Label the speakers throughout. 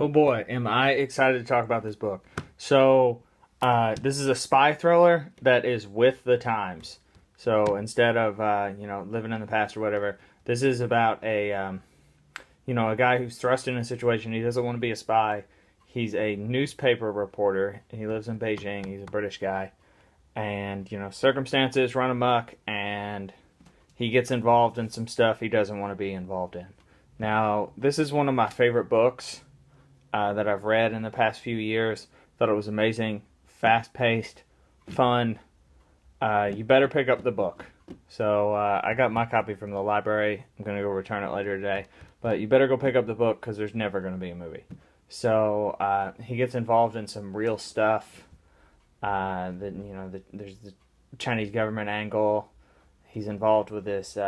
Speaker 1: Oh boy, am I excited to talk about this book. This is a spy thriller that is with the times. So, instead of, living in the past or whatever, this is about a guy who's thrust in a situation. He doesn't want to be a spy. He's a newspaper reporter. He lives in Beijing. He's a British guy. And, circumstances run amok, and he gets involved in some stuff he doesn't want to be involved in. Now, this is one of my favorite books that I've read in the past few years. Thought it was amazing, fast paced, fun. You better pick up the book. So I got my copy from the library. I'm going to go return it later today. But you better go pick up the book because there's never going to be a movie. So he gets involved in some real stuff. There's the Chinese government angle. He's involved with this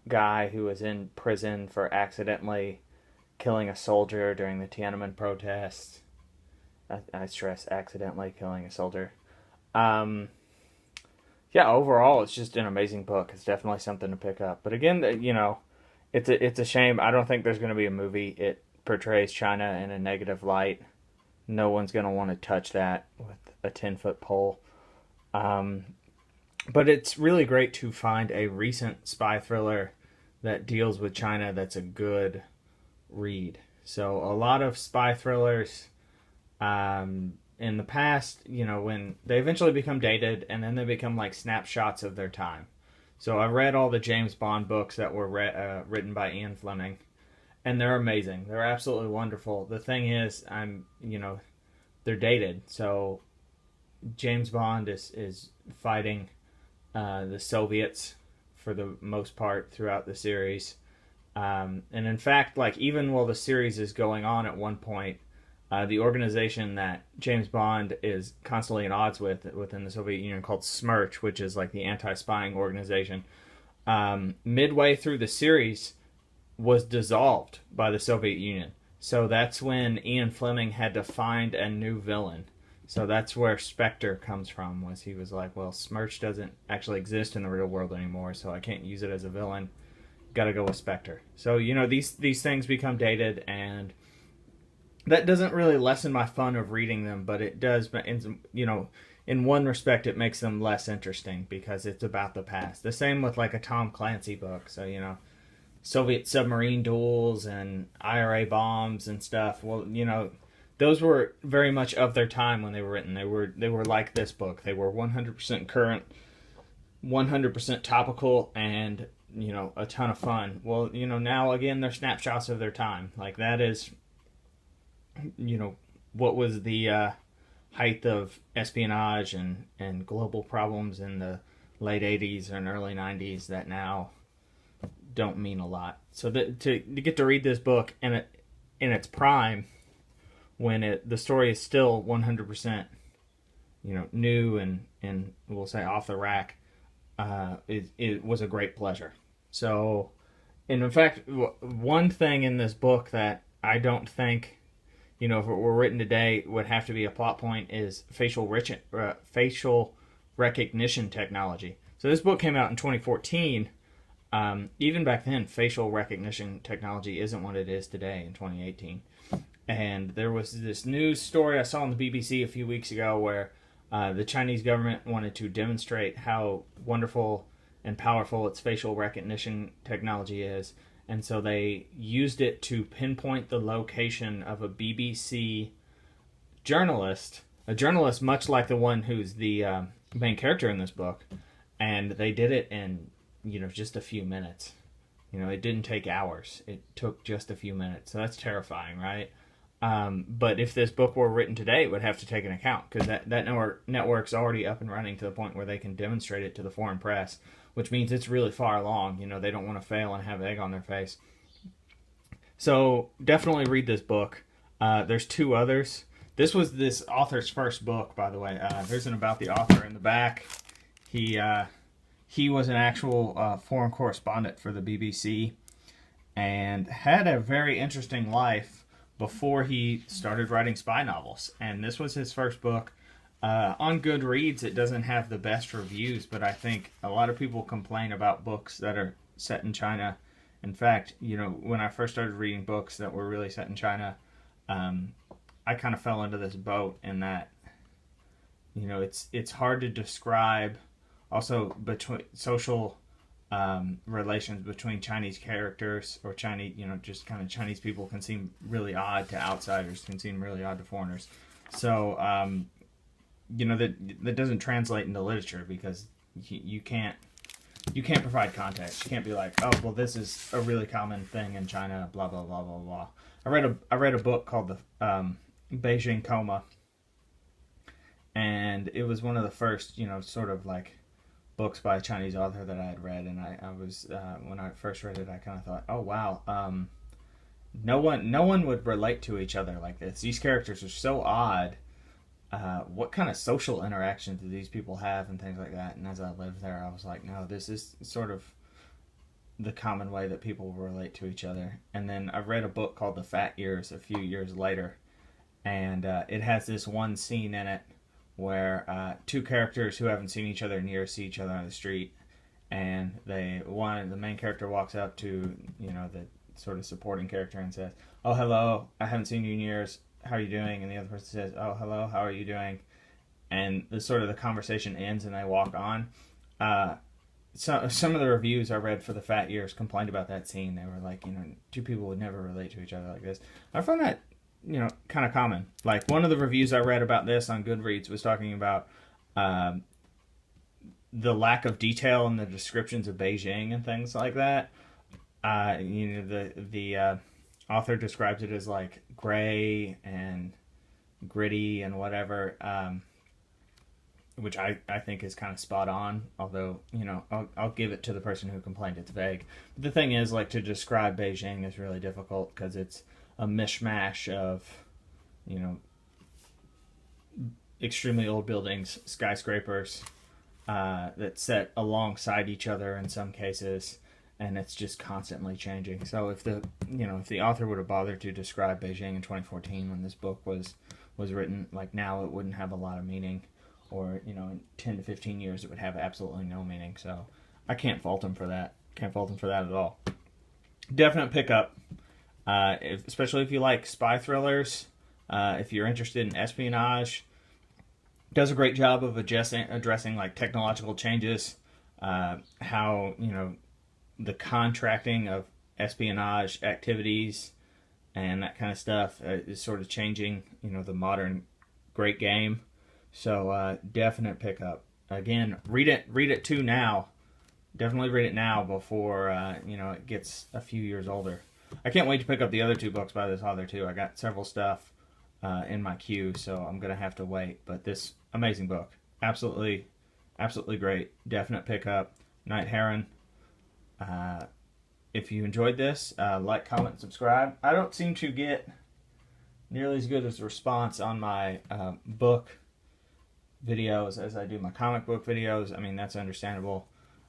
Speaker 1: guy who was in prison for accidentally killing a soldier during the Tiananmen protests. I stress accidentally killing a soldier. Um, yeah, overall, it's just an amazing book. It's definitely something to pick up. But again, it's a shame. I don't think there's going to be a movie. It portrays China in a negative light. No one's going to want to touch that with a 10-foot pole. Um, but it's really great to find a recent spy thriller that deals with China that's a good read. So a lot of spy thrillers in the past, when they eventually become dated and then they become like snapshots of their time. So I read all the James Bond books that were written by Ian Fleming, and they're amazing. They're absolutely wonderful. The thing is, they're dated. So James Bond is fighting the Soviets for the most part throughout the series. And in fact, like even while the series is going on at one point, the organization that James Bond is constantly at odds with within the Soviet Union called Smerch, which is like the anti-spying organization, midway through the series was dissolved by the Soviet Union. So that's when Ian Fleming had to find a new villain. So that's where Spectre comes from, was he was like, well, Smerch doesn't actually exist in the real world anymore, so I can't use it as a villain. Gotta go with Spectre. So, these things become dated, and that doesn't really lessen my fun of reading them, but it does, in one respect, it makes them less interesting because it's about the past. The same with like a Tom Clancy book. So, Soviet submarine duels and IRA bombs and stuff. Well, those were very much of their time when they were written. They were like this book. They were 100% current, 100% topical, and a ton of fun. Well, now again they're snapshots of their time. Like that is, what was the height of espionage and global problems in the late 80s and early 90s that now don't mean a lot. So to get to read this book in its prime, when the story is still 100% new and we'll say off the rack, it was a great pleasure. So, and in fact, one thing in this book that I don't think, if it were written today, would have to be a plot point is facial recognition technology. So this book came out in 2014. Even back then, facial recognition technology isn't what it is today in 2018. And there was this news story I saw on the BBC a few weeks ago where the Chinese government wanted to demonstrate how wonderful and powerful its facial recognition technology is. And so they used it to pinpoint the location of a BBC journalist, a journalist much like the one who's the main character in this book. And they did it in, just a few minutes. It didn't take hours. It took just a few minutes. So that's terrifying, right? But if this book were written today, it would have to take an account because that network's already up and running to the point where they can demonstrate it to the foreign press, which means it's really far along. They don't want to fail and have egg on their face. So definitely read this book. There's two others. This was this author's first book, by the way. There's an about the author in the back. He was an actual foreign correspondent for the BBC and had a very interesting life before he started writing spy novels. And this was his first book. On Goodreads, it doesn't have the best reviews, but I think a lot of people complain about books that are set in China. In fact, when I first started reading books that were really set in China, I kind of fell into this boat in that, it's hard to describe also between social relations between Chinese characters or Chinese, just kind of Chinese people can seem really odd to outsiders, can seem really odd to foreigners. So, that doesn't translate into literature because you can't provide context. You can't be like, oh, well, this is a really common thing in China, blah blah blah blah blah. I read a book called the Beijing Coma, and it was one of the first, sort of like books by a Chinese author that I had read, and I was when I first read it, I kind of thought, oh wow, no one would relate to each other like this. These characters are so odd. What kind of social interactions do these people have and things like that? And as I lived there, I was like, no, this is sort of the common way that people relate to each other. And then I read a book called The Fat Years a few years later, and it has this one scene in it where two characters who haven't seen each other in years see each other on the street, and the main character walks up to the sort of supporting character and says, "Oh, hello, I haven't seen you in years. How are you doing?" And the other person says, "Oh, hello, how are you doing?" And the conversation ends and they walk on. So some of the reviews I read for The Fat Years complained about that scene. They were like, two people would never relate to each other like this. I found that kind of common. Like, one of the reviews I read about this on Goodreads was talking about the lack of detail in the descriptions of Beijing and things like that. The author describes it as like gray and gritty and whatever, which I think is kind of spot on. Although, I'll give it to the person who complained it's vague. But the thing is, like, to describe Beijing is really difficult because it's a mishmash of, extremely old buildings, skyscrapers that set alongside each other in some cases, and it's just constantly changing. So if the author would have bothered to describe Beijing in 2014 when this book was written, like now, it wouldn't have a lot of meaning, or in 10 to 15 years it would have absolutely no meaning. So I can't fault him for that. Can't fault him for that at all. Definite pickup. Especially if you like spy thrillers, if you're interested in espionage. Does a great job of addressing like technological changes, how the contracting of espionage activities and that kind of stuff is sort of changing the modern great game. So definite pickup. Again, read it too now. Definitely read it now before it gets a few years older. I can't wait to pick up the other two books by this author too. I got several stuff in my queue, so I'm gonna have to wait. But this amazing book, absolutely great. Definite pickup. Night Heron. If you enjoyed this, like, comment, and subscribe. I don't seem to get nearly as good as a response on my book videos as I do my comic book videos. I mean, that's understandable.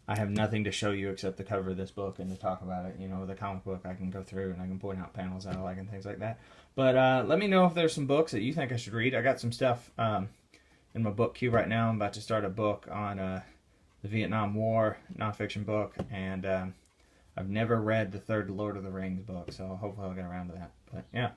Speaker 1: I have nothing to show you except the cover of this book and to talk about it. With a comic book, I can go through and I can point out panels I like and things like that. But let me know if there's some books that you think I should read. I got some stuff in my book queue right now. I'm about to start a book on the Vietnam War, nonfiction book, and I've never read the third Lord of the Rings book, so hopefully I'll get around to that. But yeah.